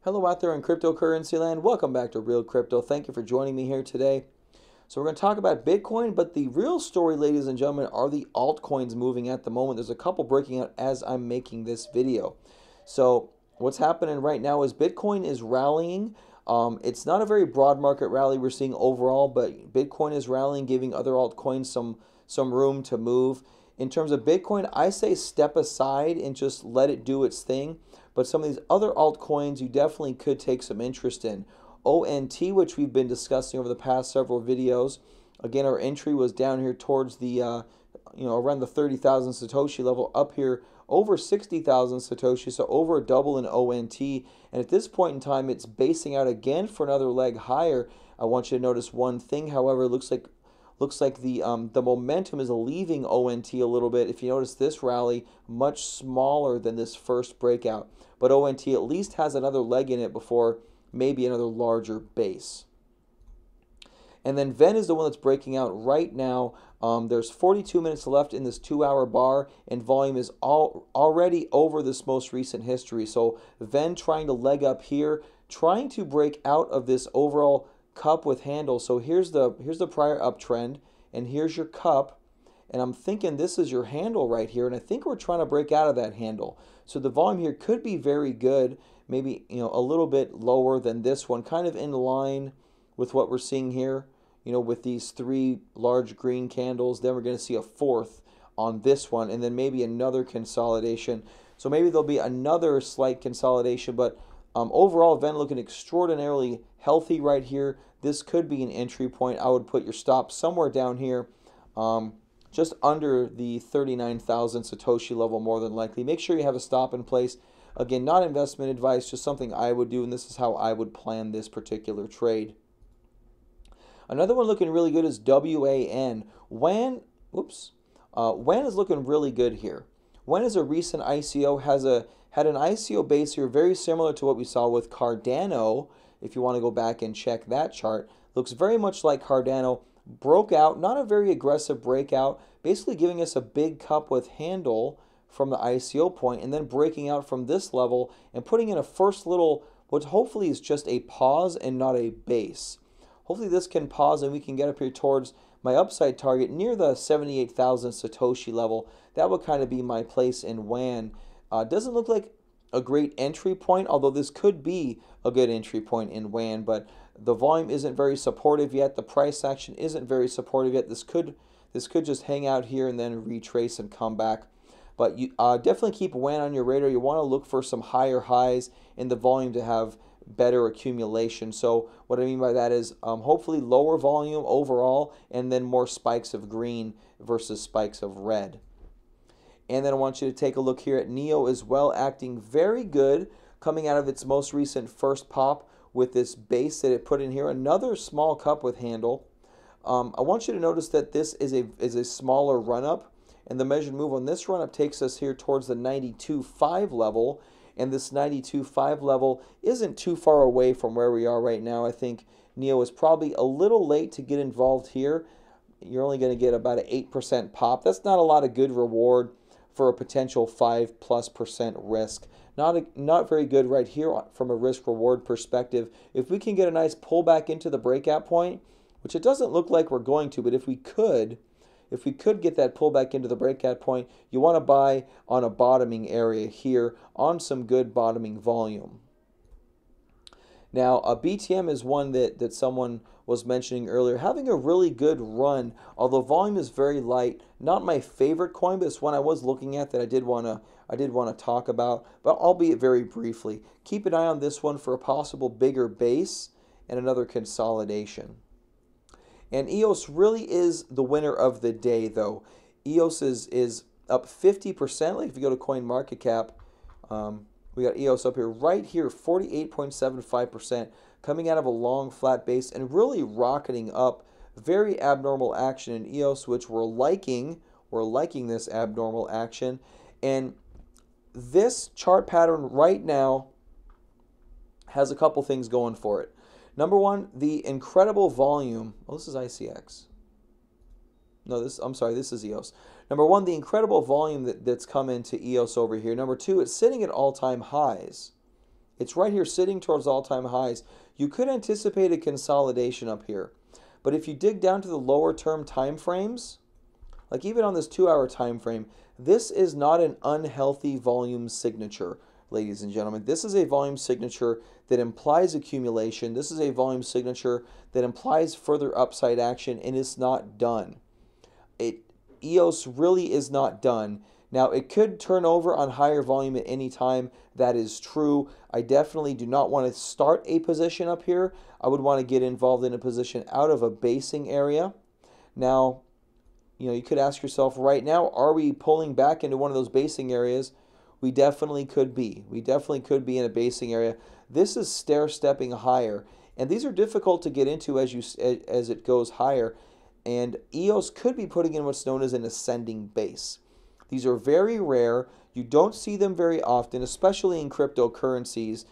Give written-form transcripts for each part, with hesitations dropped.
Hello out there in cryptocurrency land. Welcome back to Real Crypto. Thank you for joining me here today. So we're going to talk about Bitcoin, but the real story, ladies and gentlemen, are the altcoins moving at the moment. There's a couple breaking out as I'm making this video. So what's happening right now is Bitcoin is rallying. It's not a very broad market rally we're seeing overall, but Bitcoin is rallying, giving other altcoins some room to move. In terms of Bitcoin, I say step aside and just let it do its thing. But some of these other altcoins you definitely could take some interest in. ONT, which we've been discussing over the past several videos. Again, our entry was down here towards the, around the 30,000 Satoshi level, up here over 60,000 Satoshi, so over a double in ONT. And at this point in time, it's basing out again for another leg higher. I want you to notice one thing, however, it looks like the momentum is leaving ONT a little bit. If you notice this rally, much smaller than this first breakout. But ONT at least has another leg in it before maybe another larger base. And then VEN is the one that's breaking out right now. There's 42 minutes left in this 2-hour bar, and volume is already over this most recent history. So VEN trying to leg up here, trying to break out of this overall cup with handle. So here's the prior uptrend, and here's your cup, and I'm thinking this is your handle right here, and I think we're trying to break out of that handle. So the volume here could be very good, maybe a little bit lower than this one, kind of in line with what we're seeing here, with these 3 large green candles. Then we're going to see a fourth on this one, and then maybe another consolidation. So maybe there'll be another slight consolidation, but overall, VEN looking extraordinarily healthy right here. This could be an entry point. I would put your stop somewhere down here, just under the 39,000 Satoshi level more than likely. Make sure you have a stop in place. Again, not investment advice, just something I would do, and this is how I would plan this particular trade. Another one looking really good is WAN. WAN is looking really good here. WAN is a recent ICO, had an ICO base here very similar to what we saw with Cardano. If you want to go back and check that chart, looks very much like Cardano. Broke out, not a very aggressive breakout, basically giving us a big cup with handle from the ICO point, and then breaking out from this level and putting in a first little, what hopefully is just a pause and not a base. Hopefully this can pause and we can get up here towards my upside target near the 78,000 Satoshi level. That would kind of be my place in WAN. Doesn't look like a great entry point, although this could be a good entry point in WAN, but the volume isn't very supportive yet. The price action isn't very supportive yet. This could just hang out here and then retrace and come back. But you definitely keep WAN on your radar. You want to look for some higher highs in the volume to have better accumulation. So what I mean by that is hopefully lower volume overall, and then more spikes of green versus spikes of red. And then I want you to take a look here at NEO as well, acting very good, coming out of its most recent first pop with this base that it put in here. Another small cup with handle. I want you to notice that this is a smaller run-up, and the measured move on this run-up takes us here towards the 92.5 level, and this 92.5 level isn't too far away from where we are right now. I think NEO is probably a little late to get involved here. You're only going to get about an 8% pop. That's not a lot of good reward for a potential 5+% risk. Not very good right here from a risk reward perspective. If we can get a nice pullback into the breakout point, which it doesn't look like we're going to, but if we could get that pullback into the breakout point, you want to buy on a bottoming area here on some good bottoming volume. Now, a BTM is one that someone was mentioning earlier, having a really good run, although volume is very light. Not my favorite coin, but it's one I was looking at that I did want to talk about, but albeit very briefly. Keep an eye on this one for a possible bigger base and another consolidation. And EOS really is the winner of the day, though. EOS is up 50%. Like if you go to CoinMarketCap, we got EOS up here, right here, 48.75%, coming out of a long flat base and really rocketing up. Very abnormal action in EOS, which we're liking. We're liking this abnormal action. And this chart pattern right now has a couple things going for it. Number one, the incredible volume. Oh, this is ICX. No, I'm sorry, this is EOS. Number one, the incredible volume that's come into EOS over here. Number two, it's sitting at all-time highs. It's right here sitting towards all-time highs. You could anticipate a consolidation up here. But if you dig down to the lower term time frames, like even on this 2-hour time frame, this is not an unhealthy volume signature, ladies and gentlemen. This is a volume signature that implies accumulation. This is a volume signature that implies further upside action, and it's not done. EOS really is not done. Now, it could turn over on higher volume at any time. That is true. I definitely do not want to start a position up here. I would want to get involved in a position out of a basing area. Now, you could ask yourself right now, are we pulling back into one of those basing areas? We definitely could be. We definitely could be in a basing area. This is stair-stepping higher, and these are difficult to get into as it goes higher. And EOS could be putting in what's known as an ascending base. These are very rare. You don't see them very often, especially in cryptocurrencies.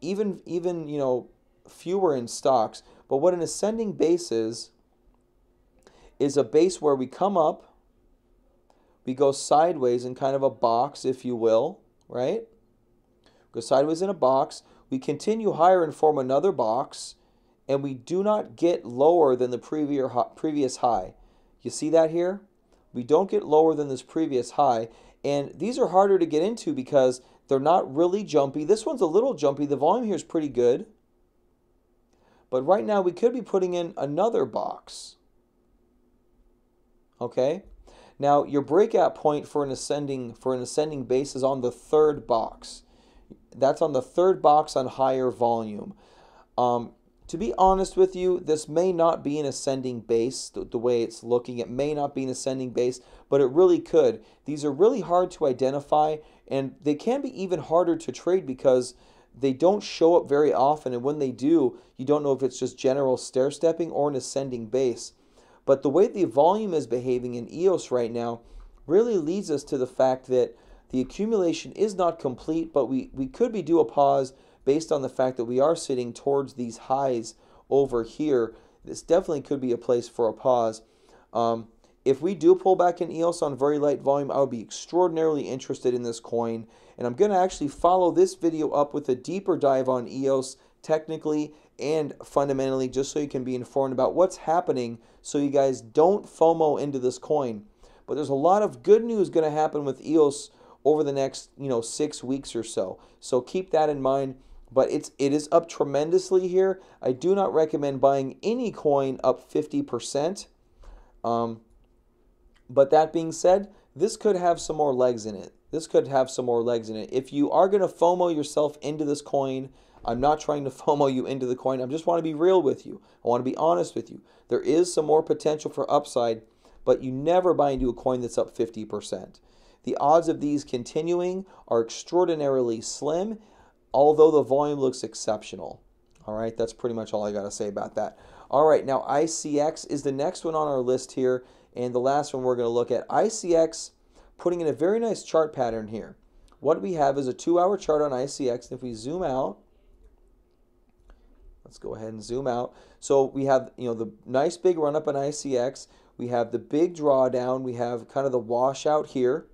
Even fewer in stocks. But what an ascending base is a base where we come up, we go sideways in kind of a box, if you will, right? Go sideways in a box. We continue higher and form another box, and we do not get lower than the previous high. You see that here? We don't get lower than this previous high, and these are harder to get into because they're not really jumpy. This one's a little jumpy. The volume here is pretty good. But right now we could be putting in another box. Okay? Now your breakout point for an ascending base is on the third box. That's on the third box on higher volume. To be honest with you, this may not be an ascending base the way it's looking. It may not be an ascending base, but it really could. These are really hard to identify, and they can be even harder to trade because they don't show up very often, and when they do, you don't know if it's just general stair-stepping or an ascending base. But the way the volume is behaving in EOS right now really leads us to the fact that the accumulation is not complete, but we could be due a pause based on the fact that we are sitting towards these highs over here. This definitely could be a place for a pause. If we do pull back in EOS on very light volume, I would be extraordinarily interested in this coin. And I'm going to actually follow this video up with a deeper dive on EOS technically and fundamentally, just so you can be informed about what's happening so you guys don't FOMO into this coin. But there's a lot of good news going to happen with EOS over the next 6 weeks or so. So keep that in mind. But it is up tremendously here. I do not recommend buying any coin up 50%. But that being said, this could have some more legs in it. This could have some more legs in it. If you are going to FOMO yourself into this coin, I'm not trying to FOMO you into the coin. I just want to be real with you. I want to be honest with you. There is some more potential for upside, but you never buy into a coin that's up 50%. The odds of these continuing are extraordinarily slim, although the volume looks exceptional. All right, that's pretty much all I got to say about that. All right, now ICX is the next one on our list here, and the last one we're going to look at. ICX putting in a very nice chart pattern here. What we have is a 2-hour chart on ICX. If we zoom out, let's go ahead and zoom out. So we have the nice big run up on ICX. We have the big drawdown. We have kind of the washout here.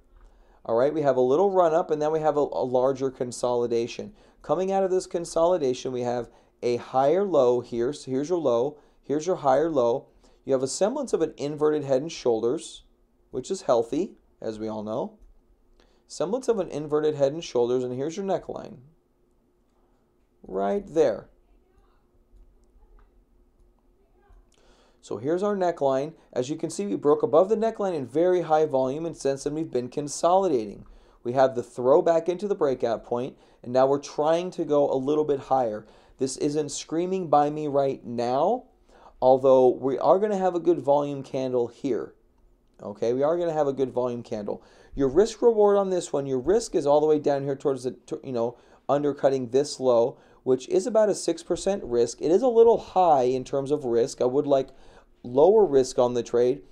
All right, we have a little run up, and then we have a larger consolidation. Coming out of this consolidation, we have a higher low here. So here's your low. Here's your higher low. You have a semblance of an inverted head and shoulders, which is healthy, as we all know. Semblance of an inverted head and shoulders, and here's your neckline. Right there. So here's our neckline. As you can see, we broke above the neckline in very high volume, and since then we've been consolidating. We have the throw back into the breakout point, and now we're trying to go a little bit higher. This isn't screaming by me right now, although we are going to have a good volume candle here. Okay, we are going to have a good volume candle. Your risk reward on this one, your risk is all the way down here towards the, undercutting this low, which is about a 6% risk. It is a little high in terms of risk. I would like lower risk on the trade.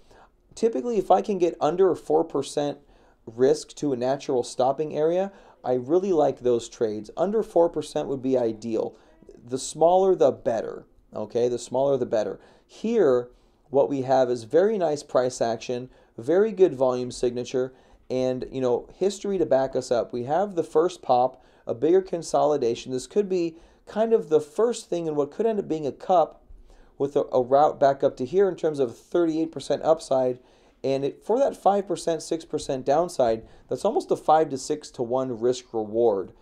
Typically, if I can get under 4% risk to a natural stopping area, I really like those trades. Under 4% would be ideal. The smaller, the better. Okay, the smaller, the better. Here, what we have is very nice price action, very good volume signature, and history to back us up. We have the first pop a bigger consolidation. This could be kind of the first thing in what could end up being a cup with a route back up to here in terms of 38% upside. And for that 5%, 6% downside, that's almost a 5 to 6 to 1 risk reward.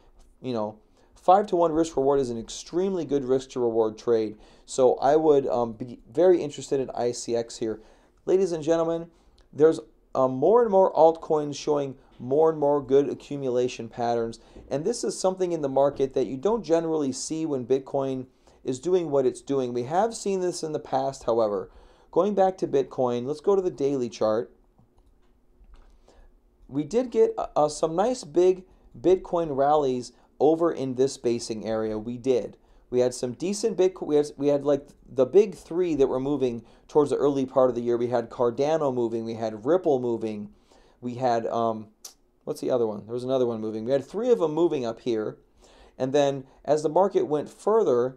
5 to 1 risk reward is an extremely good risk to reward trade. So I would be very interested in ICX here. Ladies and gentlemen, there's more and more altcoins showing more and more good accumulation patterns. And this is something in the market that you don't generally see when Bitcoin is doing what it's doing. We have seen this in the past, however. Going back to Bitcoin, let's go to the daily chart. We did get some nice big Bitcoin rallies over in this basing area. We did. We had some decent Bitcoin. We had like the big three that were moving towards the early part of the year. We had Cardano moving. We had Ripple moving. We had, what's the other one? There was another one moving. We had three of them moving up here. And then as the market went further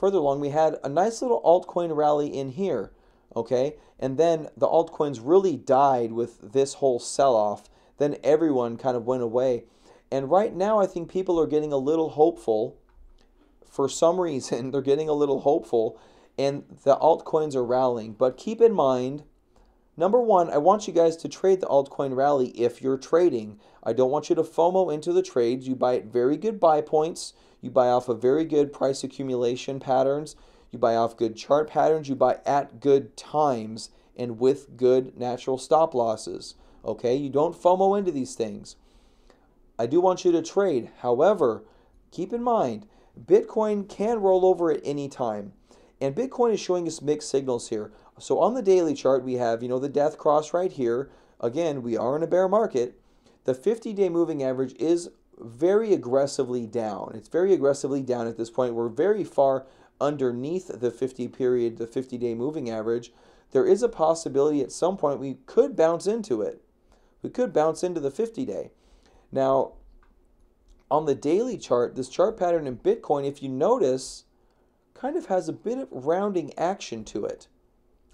along, we had a nice little altcoin rally in here. Okay, and then the altcoins really died with this whole sell-off. Then everyone kind of went away. And right now I think people are getting a little hopeful. For some reason, they're getting a little hopeful, and the altcoins are rallying. But keep in mind, number one, I want you guys to trade the altcoin rally if you're trading. I don't want you to FOMO into the trades. You buy at very good buy points. You buy off of very good price accumulation patterns. You buy off good chart patterns. You buy at good times and with good natural stop losses. Okay, you don't FOMO into these things. I do want you to trade. However, keep in mind, Bitcoin can roll over at any time. And Bitcoin is showing us mixed signals here. So on the daily chart, we have, the death cross right here. Again, we are in a bear market. The 50-day moving average is very aggressively down. It's very aggressively down at this point. We're very far underneath the 50-day moving average. There is a possibility at some point we could bounce into it. We could bounce into the 50-day. Now, on the daily chart, this chart pattern in Bitcoin, if you notice, kind of has a bit of rounding action to it.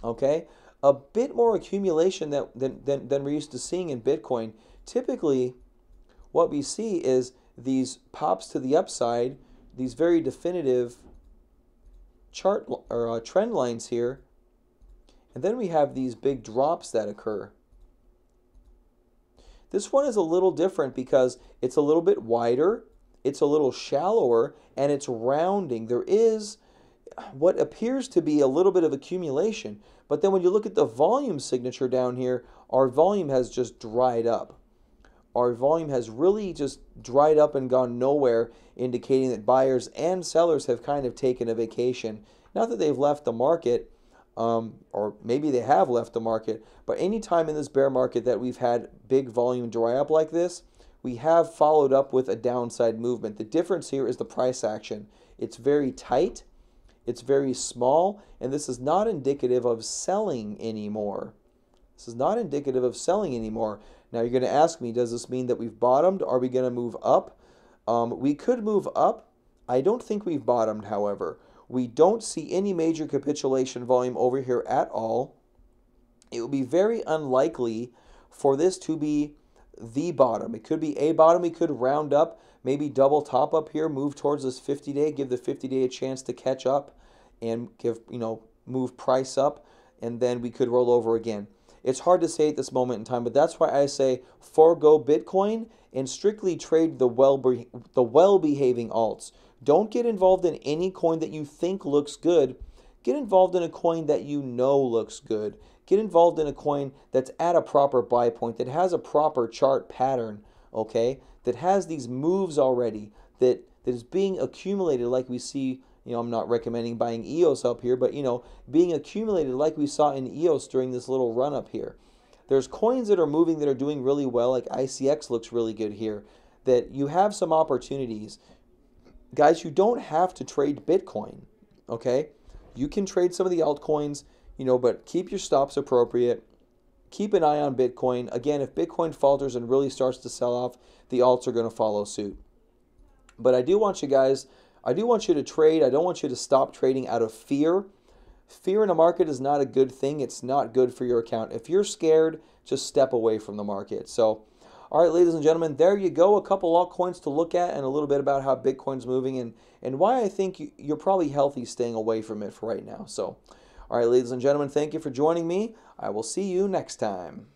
Okay? A bit more accumulation than we're used to seeing in Bitcoin. Typically, what we see is these pops to the upside, these very definitive chart or trend lines here, and then we have these big drops that occur. This one is a little different because it's a little bit wider, it's a little shallower, and it's rounding. There is what appears to be a little bit of accumulation, but then when you look at the volume signature down here, our volume has just dried up. Our volume has really just dried up and gone nowhere, indicating that buyers and sellers have kind of taken a vacation. Not that they've left the market, or maybe they have left the market, but any time in this bear market that we've had big volume dry up like this, we have followed up with a downside movement. The difference here is the price action. It's very tight, it's very small, and this is not indicative of selling anymore. This is not indicative of selling anymore. Now you're going to ask me, does this mean that we've bottomed? Are we going to move up? We could move up. I don't think we've bottomed, however. We don't see any major capitulation volume over here at all. It would be very unlikely for this to be the bottom. It could be a bottom. We could round up, maybe double top up here, move towards this 50-day, give the 50-day a chance to catch up and move price up, and then we could roll over again. It's hard to say at this moment in time, but that's why I say forego Bitcoin and strictly trade the well-behaving alts. Don't get involved in any coin that you think looks good. Get involved in a coin that you know looks good. Get involved in a coin that's at a proper buy point, that has a proper chart pattern, okay? That has these moves already, that is being accumulated like we see. I'm not recommending buying EOS up here, but, being accumulated like we saw in EOS during this little run up here. There's coins that are moving that are doing really well, like ICX looks really good here, that you have some opportunities. Guys, you don't have to trade Bitcoin, okay? You can trade some of the altcoins, but keep your stops appropriate. Keep an eye on Bitcoin. Again, if Bitcoin falters and really starts to sell off, the alts are going to follow suit. But I do want you to trade. I don't want you to stop trading out of fear. Fear in a market is not a good thing. It's not good for your account. If you're scared, just step away from the market. So All right, ladies and gentlemen, there you go. A couple altcoins to look at and a little bit about how Bitcoin's moving and why I think you're probably healthy staying away from it for right now. So, all right, ladies and gentlemen, thank you for joining me. I will see you next time.